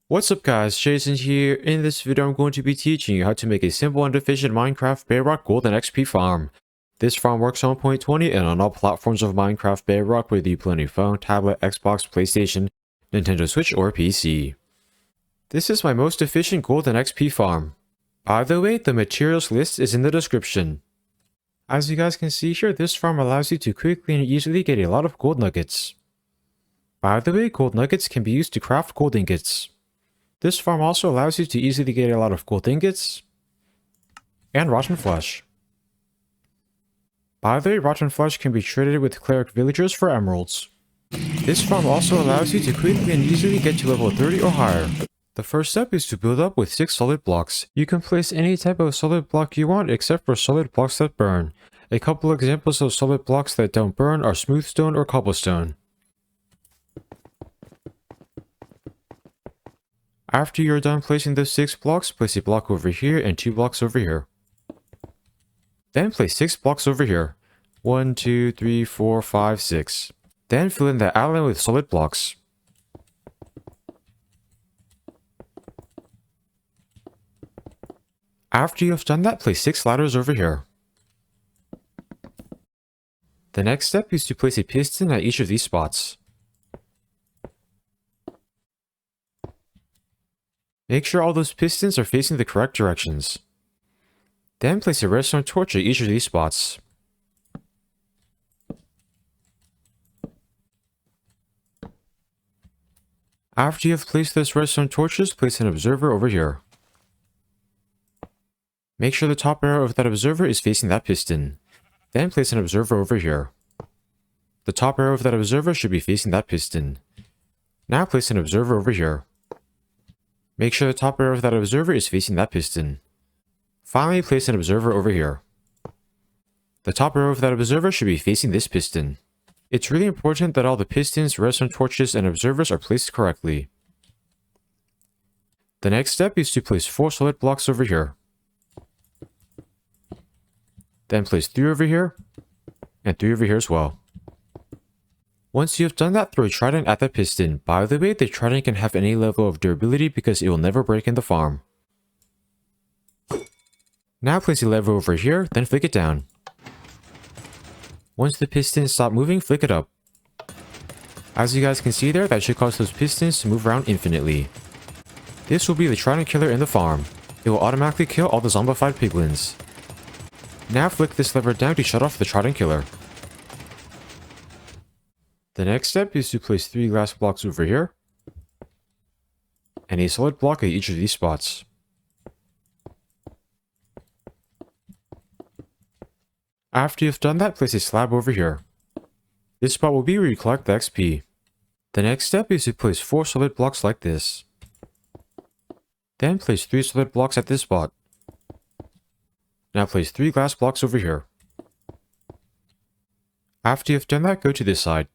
What's up guys, Jason here. In this video I'm going to be teaching you how to make a simple and efficient Minecraft Bedrock golden XP farm. This farm works on 1.20 and on all platforms of Minecraft Bedrock, whether you play on your phone, tablet, Xbox, PlayStation, Nintendo Switch, or PC. This is my most efficient golden XP farm. By the way, the materials list is in the description. As you guys can see here, this farm allows you to quickly and easily get a lot of gold nuggets. By the way, gold nuggets can be used to craft gold ingots. This farm also allows you to easily get a lot of gold ingots and rotten flesh. By the way, rotten flesh can be traded with cleric villagers for emeralds. This farm also allows you to quickly and easily get to level 30 or higher. The first step is to build up with 6 solid blocks. You can place any type of solid block you want except for solid blocks that burn. A couple examples of solid blocks that don't burn are smooth stone or cobblestone. After you're done placing those 6 blocks, place a block over here and 2 blocks over here. Then place 6 blocks over here. 1, 2, 3, 4, 5, 6. Then fill in the outline with solid blocks. After you have done that, place 6 ladders over here. The next step is to place a piston at each of these spots. Make sure all those pistons are facing the correct directions. Then place a redstone torch at each of these spots. After you have placed those redstone torches, place an observer over here. Make sure the top arrow of that observer is facing that piston. Then place an observer over here. The top arrow of that observer should be facing that piston. Now place an observer over here. Make sure the top arrow of that observer is facing that piston. Finally, place an observer over here. The top arrow of that observer should be facing this piston. It's really important that all the pistons, redstone torches, and observers are placed correctly. The next step is to place 4 solid blocks over here. Then place 3 over here, and 3 over here as well. Once you have done that, throw a trident at the piston. By the way, the trident can have any level of durability because it will never break in the farm. Now place a lever over here, then flick it down. Once the pistons stop moving, flick it up. As you guys can see there, that should cause those pistons to move around infinitely. This will be the trident killer in the farm. It will automatically kill all the zombified piglins. Now flick this lever down to shut off the trident killer. The next step is to place 3 glass blocks over here, and a solid block at each of these spots. After you've done that, place a slab over here. This spot will be where you collect the XP. The next step is to place 4 solid blocks like this. Then place 3 solid blocks at this spot. Now place 3 glass blocks over here. After you've done that, go to this side.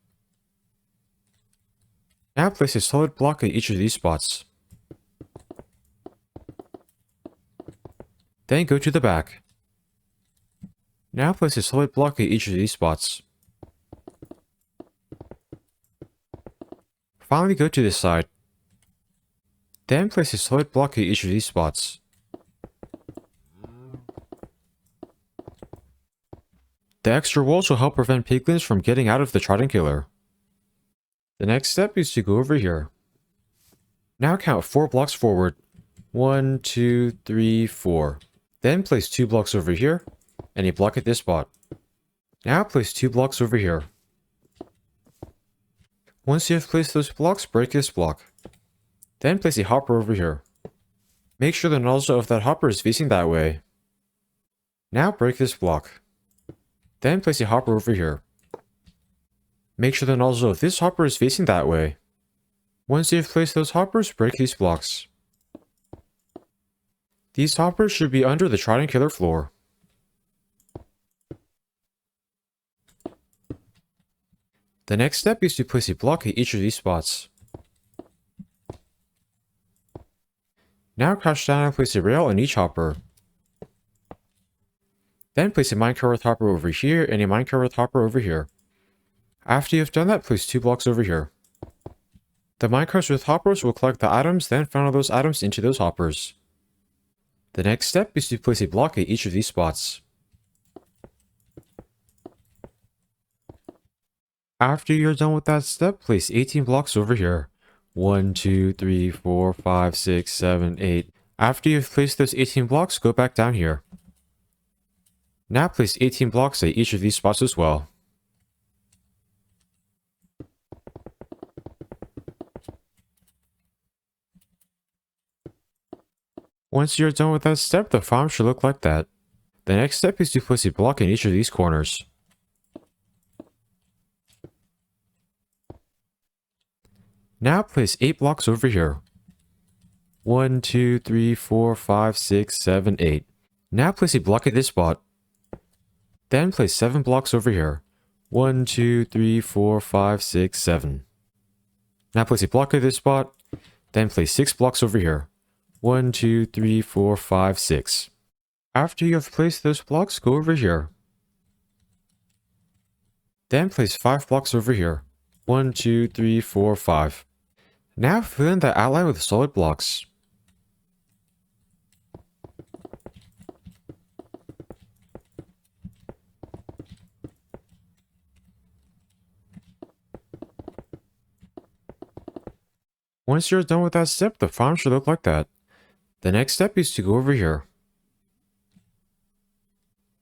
Now place a solid block at each of these spots. Then go to the back. Now place a solid block at each of these spots. Finally go to this side. Then place a solid block at each of these spots. The extra walls will help prevent piglins from getting out of the trident killer. The next step is to go over here. Now count 4 blocks forward. 1, 2, 3, 4. Then place 2 blocks over here, and a block at this spot. Now place 2 blocks over here. Once you have placed those blocks, break this block. Then place a hopper over here. Make sure the nozzle of that hopper is facing that way. Now break this block. Then place a hopper over here. Make sure the nozzle of this hopper is facing that way. Once you've placed those hoppers, break these blocks. These hoppers should be under the trident killer floor. The next step is to place a block at each of these spots. Now crouch down and place a rail on each hopper. Then place a minecart hopper over here and a minecart hopper over here. After you have done that, place 2 blocks over here. The minecarts with hoppers will collect the items, then funnel those items into those hoppers. The next step is to place a block at each of these spots. After you're done with that step, place 18 blocks over here. 1, 2, 3, 4, 5, 6, 7, 8. After you've placed those 18 blocks, go back down here. Now place 18 blocks at each of these spots as well. Once you're done with that step, the farm should look like that. The next step is to place a block in each of these corners. Now place 8 blocks over here. 1, 2, 3, 4, 5, 6, 7, 8. Now place a block at this spot. Then place 7 blocks over here. 1, 2, 3, 4, 5, 6, 7. Now place a block at this spot. Then place 6 blocks over here. 1, 2, 3, 4, 5, 6. After you have placed those blocks, go over here. Then place 5 blocks over here. 1, 2, 3, 4, 5. Now fill in the outline with solid blocks. Once you're done with that step, the farm should look like that. The next step is to go over here.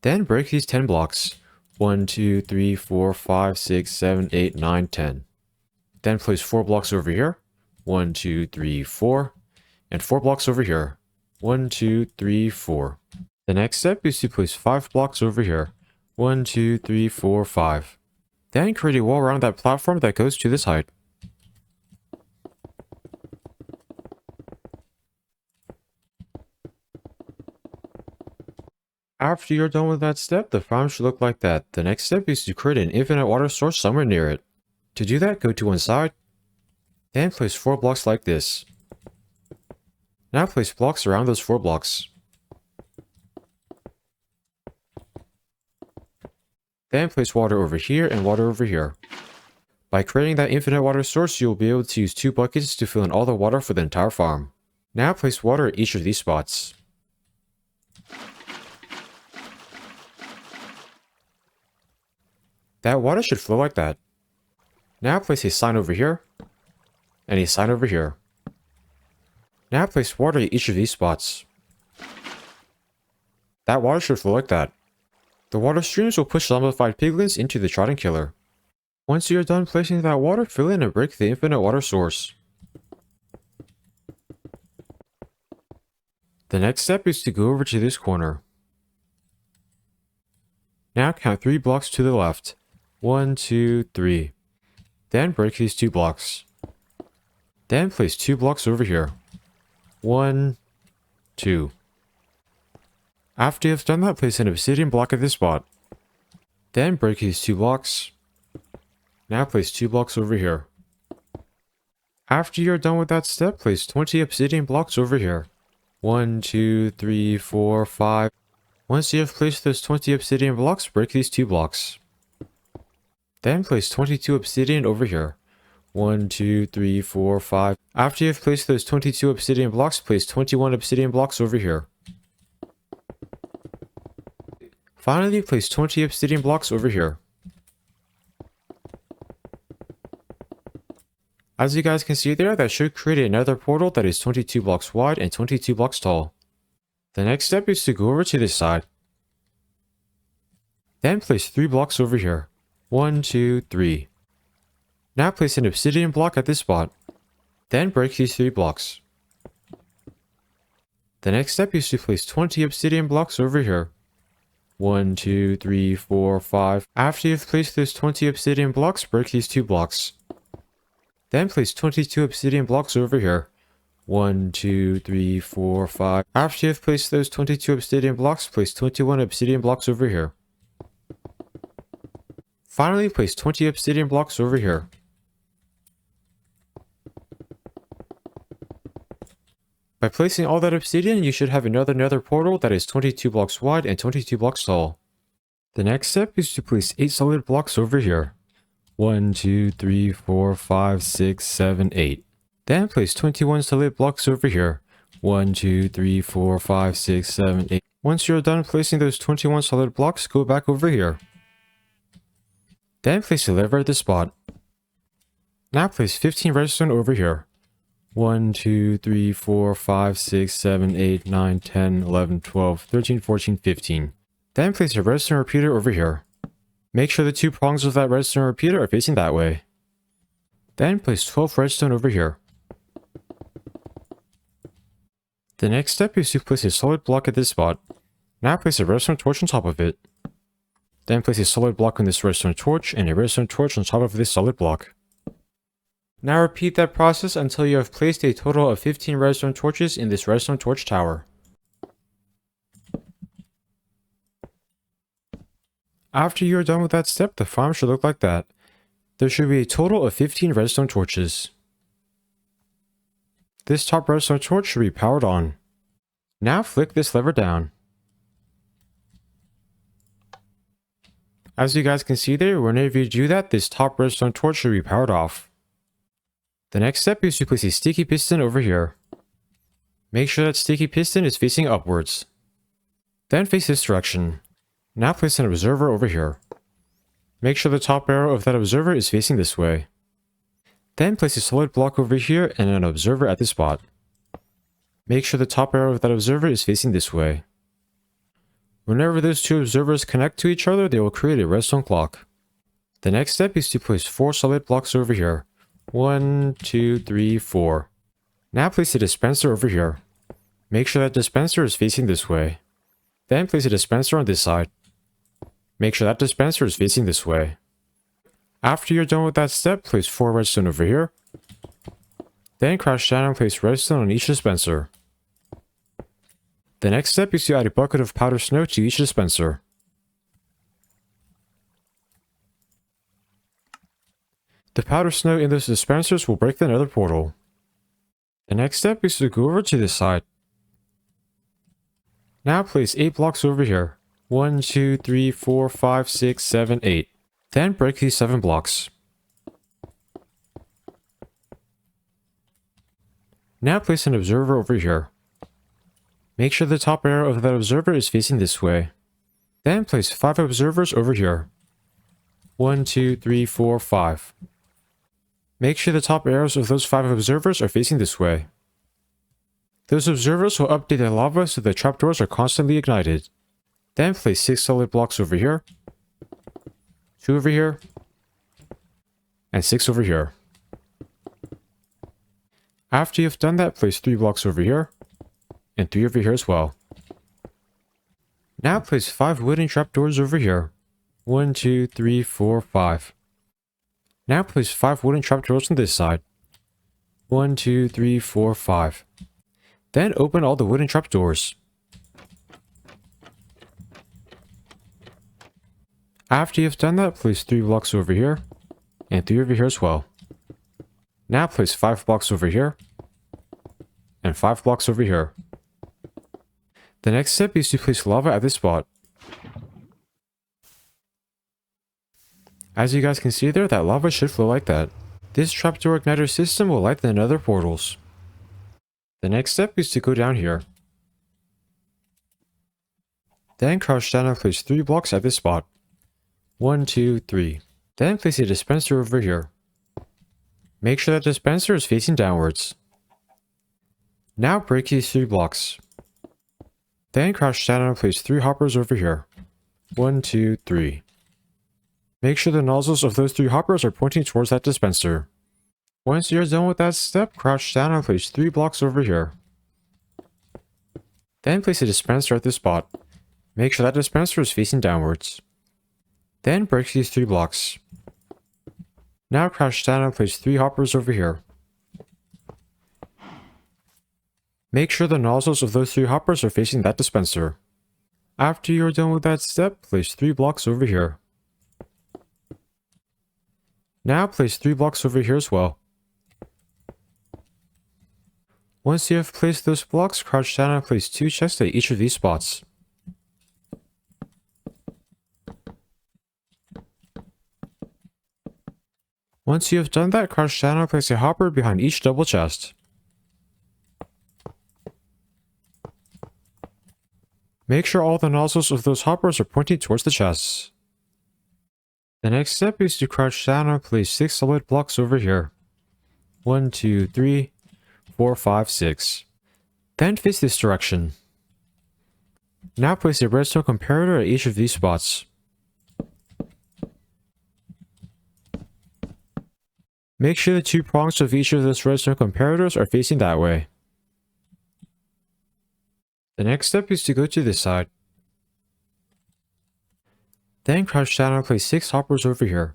Then break these 10 blocks. 1, 2, 3, 4, 5, 6, 7, 8, 9, 10. Then place 4 blocks over here. 1, 2, 3, 4. And 4 blocks over here. 1, 2, 3, 4. The next step is to place 5 blocks over here. 1, 2, 3, 4, 5. Then create a wall around that platform that goes to this height. After you're done with that step, the farm should look like that. The next step is to create an infinite water source somewhere near it. To do that, go to one side. Then place 4 blocks like this. Now place blocks around those 4 blocks. Then place water over here and water over here. By creating that infinite water source, you'll be able to use 2 buckets to fill in all the water for the entire farm. Now place water at each of these spots. That water should flow like that. Now place a sign over here, and a sign over here. Now place water at each of these spots. That water should flow like that. The water streams will push zombified piglins into the trident killer. Once you're done placing that water, fill in and break the infinite water source. The next step is to go over to this corner. Now count 3 blocks to the left. 1, 2, 3. Then break these 2 blocks. Then place 2 blocks over here. 1, 2. After you've done that, place an obsidian block at this spot. Then break these 2 blocks. Now place 2 blocks over here. After you're done with that step, place 20 obsidian blocks over here. 1, 2, 3, 4, 5. Once you have placed those 20 obsidian blocks, break these 2 blocks. Then place 22 obsidian over here. 1, 2, 3, 4, 5. After you have placed those 22 obsidian blocks, place 21 obsidian blocks over here. Finally, place 20 obsidian blocks over here. As you guys can see there, that should create another portal that is 22 blocks wide and 22 blocks tall. The next step is to go over to this side. Then place 3 blocks over here. 1, 2, 3. Now place an obsidian block at this spot. Then break these 3 blocks. The next step is to place 20 obsidian blocks over here. 1, 2, 3, 4, 5. After you've placed those 20 obsidian blocks, break these 2 blocks. Then place 22 obsidian blocks over here. 1, 2, 3, 4, 5. After you've placed those 22 obsidian blocks, place 21 obsidian blocks over here. Finally, place 20 obsidian blocks over here. By placing all that obsidian, you should have another nether portal that is 22 blocks wide and 22 blocks tall. The next step is to place 8 solid blocks over here. 1, 2, 3, 4, 5, 6, 7, 8. Then place 21 solid blocks over here. 1, 2, 3, 4, 5, 6, 7, 8. Once you're done placing those 21 solid blocks, go back over here. Then place a lever at this spot. Now place 15 redstone over here. 1, 2, 3, 4, 5, 6, 7, 8, 9, 10, 11, 12, 13, 14, 15. Then place a redstone repeater over here. Make sure the two prongs of that redstone repeater are facing that way. Then place 12 redstone over here. The next step is to place a solid block at this spot. Now place a redstone torch on top of it. Then place a solid block on this redstone torch and a redstone torch on top of this solid block. Now repeat that process until you have placed a total of 15 redstone torches in this redstone torch tower. After you are done with that step, the farm should look like that. There should be a total of 15 redstone torches. This top redstone torch should be powered on. Now flick this lever down. As you guys can see there, whenever you do that, this top redstone torch should be powered off. The next step is to place a sticky piston over here. Make sure that sticky piston is facing upwards. Then face this direction. Now place an observer over here. Make sure the top arrow of that observer is facing this way. Then place a solid block over here and an observer at this spot. Make sure the top arrow of that observer is facing this way. Whenever those two observers connect to each other, they will create a redstone clock. The next step is to place 4 solid blocks over here. 1, 2, 3, 4. Now place a dispenser over here. Make sure that dispenser is facing this way. Then place a dispenser on this side. Make sure that dispenser is facing this way. After you're done with that step, place 4 redstone over here. Then crouch down and place redstone on each dispenser. The next step is to add a bucket of powdered snow to each dispenser. The powdered snow in those dispensers will break the nether portal. The next step is to go over to this side. Now place 8 blocks over here. 1, 2, 3, 4, 5, 6, 7, 8. Then break these 7 blocks. Now place an observer over here. Make sure the top arrow of that observer is facing this way. Then place 5 observers over here. 1, 2, 3, 4, 5. Make sure the top arrows of those 5 observers are facing this way. Those observers will update the lava so the trapdoors are constantly ignited. Then place 6 solid blocks over here, 2 over here, and 6 over here. After you've done that, place 3 blocks over here, and 3 over here as well. Now place 5 wooden trapdoors over here. 1, 2, 3, 4, 5. Now place 5 wooden trapdoors on this side. 1, 2, 3, 4, 5. Then open all the wooden trapdoors. After you've done that, place 3 blocks over here, and 3 over here as well. Now place 5 blocks over here, and 5 blocks over here. The next step is to place lava at this spot. As you guys can see there, that lava should flow like that. This trapdoor igniter system will light the nether portals. The next step is to go down here. Then crouch down and place 3 blocks at this spot. 1, 2, 3. Then place a dispenser over here. Make sure that dispenser is facing downwards. Now break these 3 blocks. Then crouch down and place 3 hoppers over here. 1, 2, 3. Make sure the nozzles of those 3 hoppers are pointing towards that dispenser. Once you're done with that step, crouch down and place 3 blocks over here. Then place a dispenser at this spot. Make sure that dispenser is facing downwards. Then break these 3 blocks. Now crouch down and place 3 hoppers over here. Make sure the nozzles of those 3 hoppers are facing that dispenser. After you're done with that step, place 3 blocks over here. Now place 3 blocks over here as well. Once you have placed those blocks, crouch down and place 2 chests at each of these spots. Once you have done that, crouch down and place a hopper behind each double chest. Make sure all the nozzles of those hoppers are pointing towards the chests. The next step is to crouch down and place 6 solid blocks over here. 1, 2, 3, 4, 5, 6. Then face this direction. Now place a redstone comparator at each of these spots. Make sure the 2 prongs of each of those redstone comparators are facing that way. The next step is to go to this side. Then crouch down and place 6 hoppers over here.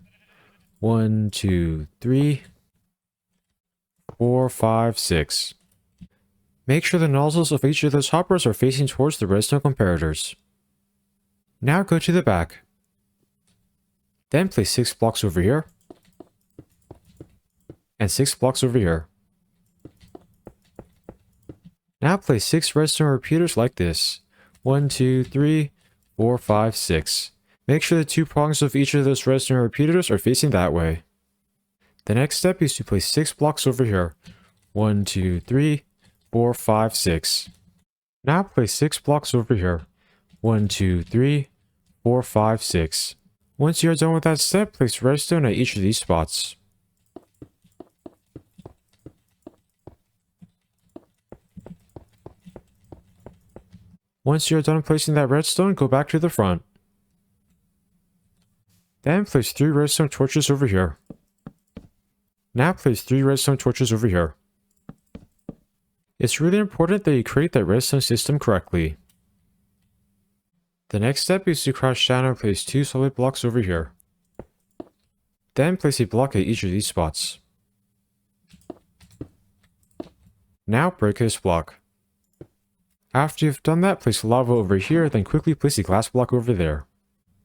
1, 2, 3, 4, 5, 6. Make sure the nozzles of each of those hoppers are facing towards the redstone comparators. Now go to the back. Then place 6 blocks over here. And 6 blocks over here. Now place 6 redstone repeaters like this. 1, 2, 3, 4, 5, 6. Make sure the 2 prongs of each of those redstone repeaters are facing that way. The next step is to place 6 blocks over here. 1, 2, 3, 4, 5, 6. Now place 6 blocks over here. 1, 2, 3, 4, 5, 6. Once you're done with that step, place redstone at each of these spots. Once you're done placing that redstone, go back to the front. Then place 3 redstone torches over here. Now place 3 redstone torches over here. It's really important that you create that redstone system correctly. The next step is to crouch down and place 2 solid blocks over here. Then place a block at each of these spots. Now break this block. After you've done that, place lava over here, then quickly place a glass block over there.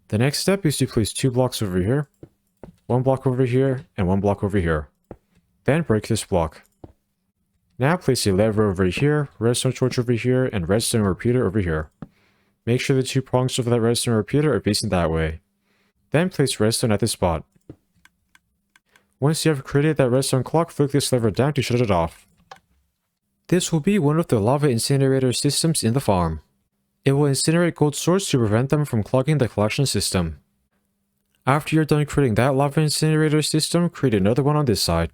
The next step is to place 2 blocks over here, 1 block over here, and 1 block over here. Then break this block. Now place a lever over here, redstone torch over here, and redstone repeater over here. Make sure the 2 prongs of that redstone repeater are facing that way. Then place redstone at this spot. Once you have created that redstone clock, flick this lever down to shut it off. This will be one of the lava incinerator systems in the farm. It will incinerate gold swords to prevent them from clogging the collection system. After you're done creating that lava incinerator system, create another one on this side.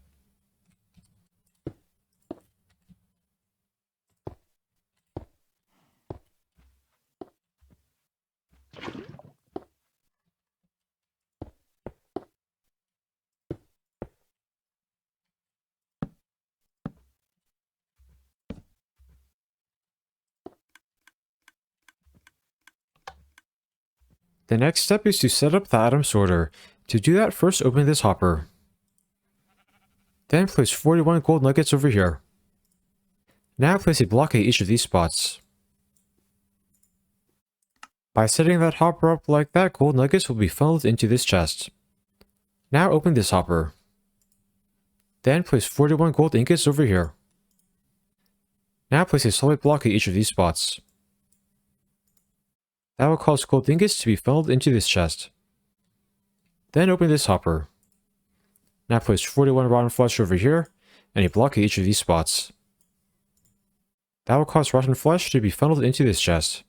The next step is to set up the item sorter. To do that, first open this hopper. Then place 41 gold nuggets over here. Now place a block at each of these spots. By setting that hopper up like that, gold nuggets will be funneled into this chest. Now open this hopper. Then place 41 gold ingots over here. Now place a solid block at each of these spots. That will cause gold ingots to be funneled into this chest. Then open this hopper. Now place 41 rotten flesh over here, and a block at each of these spots. That will cause rotten flesh to be funneled into this chest.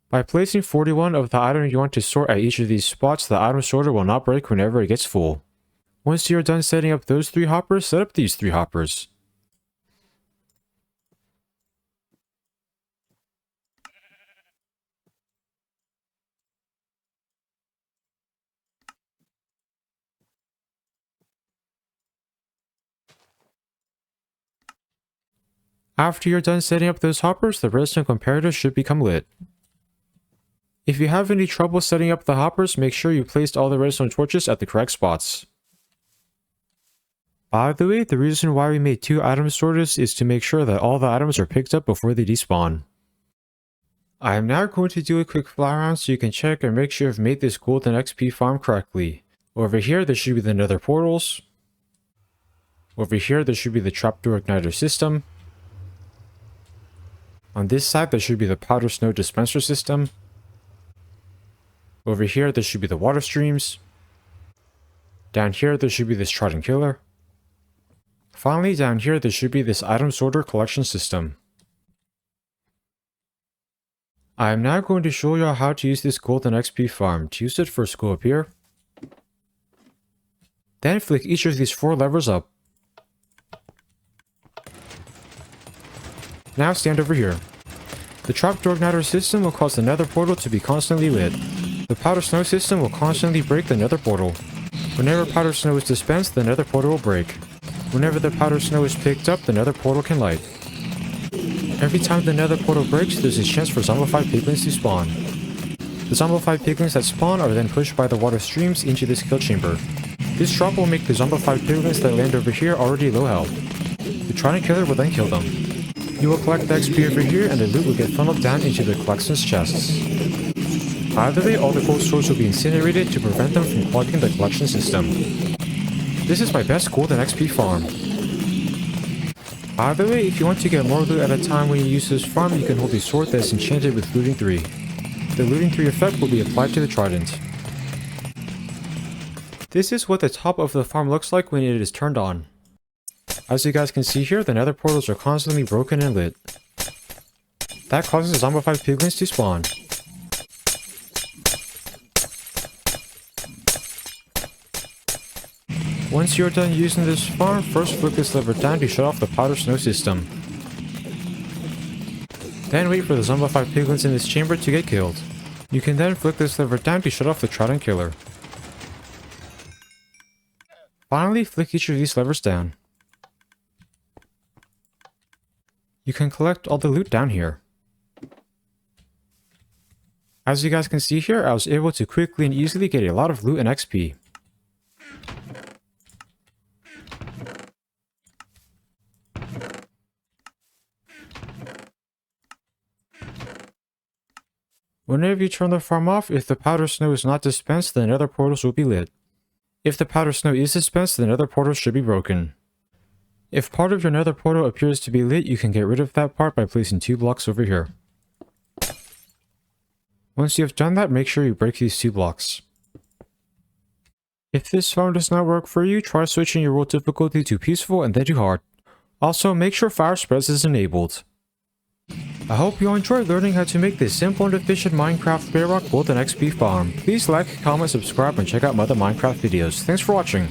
By placing 41 of the item you want to sort at each of these spots, the item sorter will not break whenever it gets full. Once you're done setting up those 3 hoppers, set up these 3 hoppers. After you're done setting up those hoppers, the redstone comparator should become lit. If you have any trouble setting up the hoppers, make sure you placed all the redstone torches at the correct spots. By the way, the reason why we made 2 item sorters is to make sure that all the items are picked up before they despawn. I am now going to do a quick fly around so you can check and make sure you've made this golden XP farm correctly. Over here, there should be the nether portals. Over here, there should be the trapdoor igniter system. On this side, there should be the powder snow dispenser system. Over here, there should be the water streams. Down here, there should be this trident killer. Finally, down here, there should be this item sorter collection system. I am now going to show you how to use this golden XP farm. To use it, first go up here. Then flick each of these 4 levers up. Now stand over here. The trapdoor igniter system will cause the nether portal to be constantly lit. The powder snow system will constantly break the nether portal. Whenever powder snow is dispensed, the nether portal will break. Whenever the powder snow is picked up, the nether portal can light. Every time the nether portal breaks, there's a chance for zombified piglins to spawn. The zombified piglins that spawn are then pushed by the water streams into this kill chamber. This drop will make the zombified piglins that land over here already low health. The trident killer will then kill them. You will collect the XP over here and the loot will get funneled down into the collection's chests. Either way, all the gold stores will be incinerated to prevent them from clogging the collection system. This is my best gold and XP farm. Either way, if you want to get more loot at a time when you use this farm, you can hold a sword that is enchanted with looting 3. The looting 3 effect will be applied to the trident. This is what the top of the farm looks like when it is turned on. As you guys can see here, the nether portals are constantly broken and lit. That causes zombified piglins to spawn. Once you're done using this farm, first flick this lever down to shut off the powder snow system. Then wait for the zombified piglins in this chamber to get killed. You can then flick this lever down to shut off the trident killer. Finally, flick each of these levers down. You can collect all the loot down here. As you guys can see here, I was able to quickly and easily get a lot of loot and XP. Whenever you turn the farm off, if the powder snow is not dispensed, the nether portals will be lit. If the powder snow is dispensed, the nether portal should be broken. If part of your nether portal appears to be lit, you can get rid of that part by placing 2 blocks over here. Once you have done that, make sure you break these 2 blocks. If this farm does not work for you, try switching your world difficulty to peaceful and then to hard. Also, make sure fire spreads is enabled. I hope you enjoyed learning how to make this simple and efficient Minecraft Bedrock golden XP farm. Please like, comment, subscribe, and check out my other Minecraft videos. Thanks for watching.